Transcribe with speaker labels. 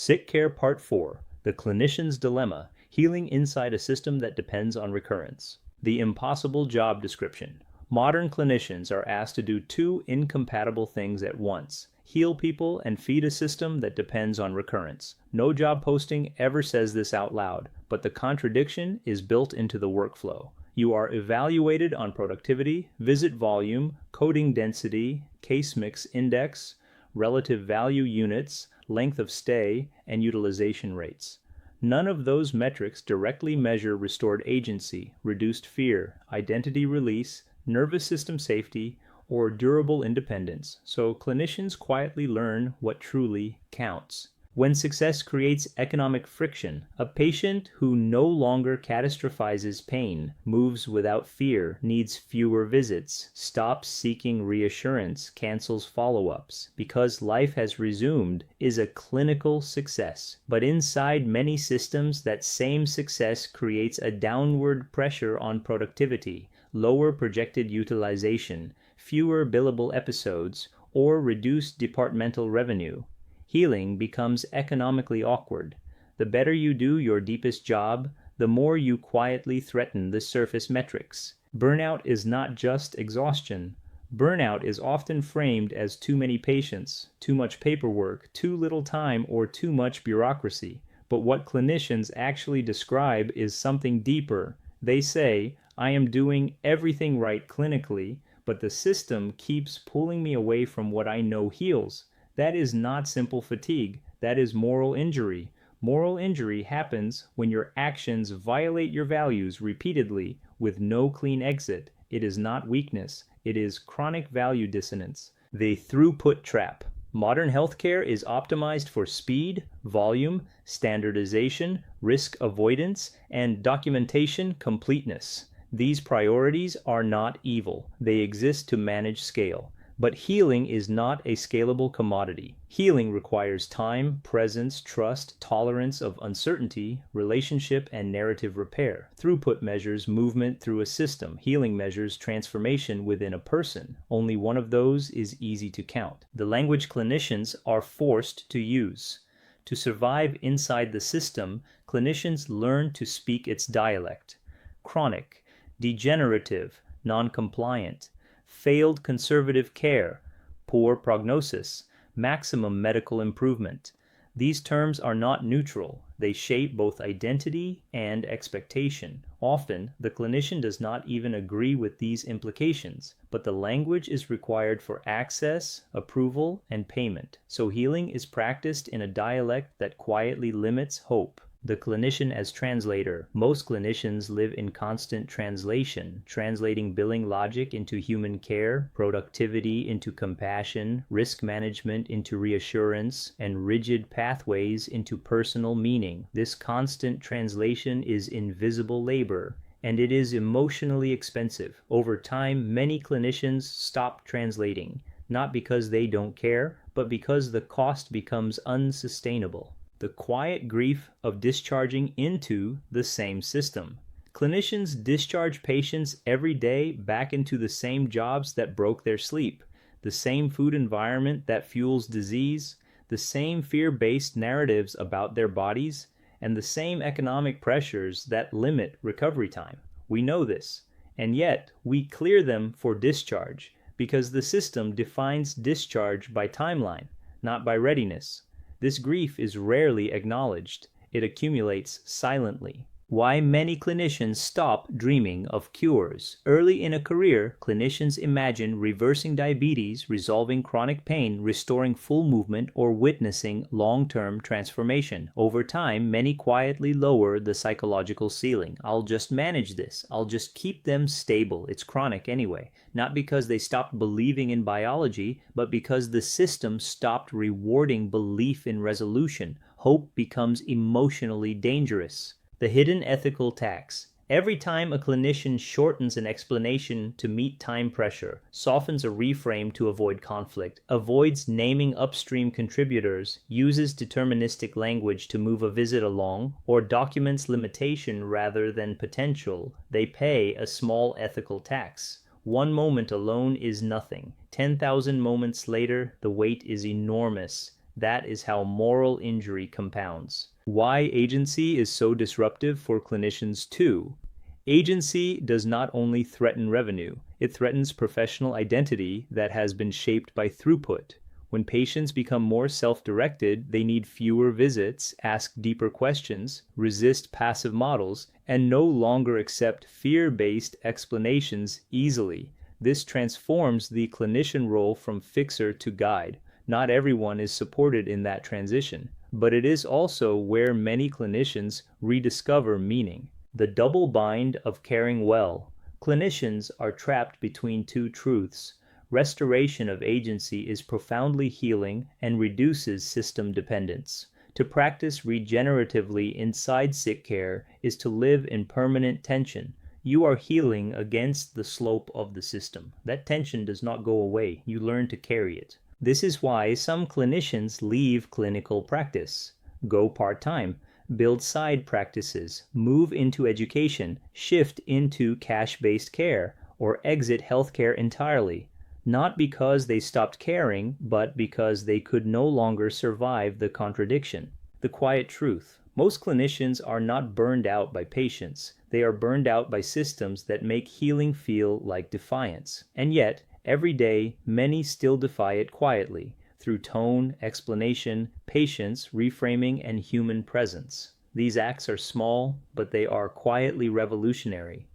Speaker 1: Sick Care Part 4, The Clinician's Dilemma, Healing Inside a System That Depends on Recurrence. The impossible job description. Modern clinicians are asked to do two incompatible things at once: heal people and feed a system that depends on recurrence. No job posting ever says this out loud, but the contradiction is built into the workflow. You are evaluated on productivity, visit volume, coding density, case mix index, relative value units, length of stay, and utilization rates. None of those metrics directly measure restored agency, reduced fear, identity release, nervous system safety, or durable independence, so clinicians quietly learn what truly counts. When success creates economic friction, a patient who no longer catastrophizes pain, moves without fear, needs fewer visits, stops seeking reassurance, cancels follow-ups, because life has resumed, is a clinical success. But inside many systems, that same success creates a downward pressure on productivity, lower projected utilization, fewer billable episodes, or reduced departmental revenue. Healing becomes economically awkward. The better you do your deepest job, the more you quietly threaten the surface metrics. Burnout is not just exhaustion. Burnout is often framed as too many patients, too much paperwork, too little time, or too much bureaucracy. But what clinicians actually describe is something deeper. They say, "I am doing everything right clinically, but the system keeps pulling me away from what I know heals." That is not simple fatigue. That is moral injury. Moral injury happens when your actions violate your values repeatedly with no clean exit. It is not weakness. It is chronic value dissonance. The throughput trap. Modern healthcare is optimized for speed, volume, standardization, risk avoidance, and documentation completeness. These priorities are not evil. They exist to manage scale. But healing is not a scalable commodity. Healing requires time, presence, trust, tolerance of uncertainty, relationship, and narrative repair. Throughput measures movement through a system. Healing measures transformation within a person. Only one of those is easy to count. The language clinicians are forced to use. To survive inside the system, clinicians learn to speak its dialect. Chronic, degenerative, non-compliant, failed conservative care, poor prognosis, maximum medical improvement. These terms are not neutral. They shape both identity and expectation. Often, the clinician does not even agree with these implications, but the language is required for access, approval, and payment. So healing is practiced in a dialect that quietly limits hope. The clinician as translator. Most clinicians live in constant translation, translating billing logic into human care, productivity into compassion, risk management into reassurance, and rigid pathways into personal meaning. This constant translation is invisible labor, and it is emotionally expensive. Over time, many clinicians stop translating, not because they don't care, but because the cost becomes unsustainable. The quiet grief of discharging into the same system. Clinicians discharge patients every day back into the same jobs that broke their sleep, the same food environment that fuels disease, the same fear-based narratives about their bodies, and the same economic pressures that limit recovery time. We know this, and yet we clear them for discharge because the system defines discharge by timeline, not by readiness. This grief is rarely acknowledged. It accumulates silently. Why many clinicians stop dreaming of cures. Early in a career, clinicians imagine reversing diabetes, resolving chronic pain, restoring full movement, or witnessing long-term transformation. Over time, many quietly lower the psychological ceiling. I'll just manage this. I'll just keep them stable. It's chronic anyway. Not because they stopped believing in biology, but because the system stopped rewarding belief in resolution. Hope becomes emotionally dangerous. The hidden ethical tax. Every time a clinician shortens an explanation to meet time pressure, softens a reframe to avoid conflict, avoids naming upstream contributors, uses deterministic language to move a visit along, or documents limitation rather than potential, they pay a small ethical tax. One moment alone is nothing. 10,000 moments later, the weight is enormous. That is how moral injury compounds. Why agency is so disruptive for clinicians too. Agency does not only threaten revenue, it threatens professional identity that has been shaped by throughput. When patients become more self-directed, they need fewer visits, ask deeper questions, resist passive models, and no longer accept fear-based explanations easily. This transforms the clinician role from fixer to guide. Not everyone is supported in that transition, but it is also where many clinicians rediscover meaning. The double bind of caring well. Clinicians are trapped between two truths. Restoration of agency is profoundly healing and reduces system dependence. To practice regeneratively inside sick care is to live in permanent tension. You are healing against the slope of the system. That tension does not go away. You learn to carry it. This is why some clinicians leave clinical practice, go part-time, build side practices, move into education, shift into cash-based care, or exit healthcare entirely. Not because they stopped caring, but because they could no longer survive the contradiction. The quiet truth. Most clinicians are not burned out by patients. They are burned out by systems that make healing feel like defiance. And yet, every day, many still defy it quietly, through tone, explanation, patience, reframing, and human presence. These acts are small, but they are quietly revolutionary.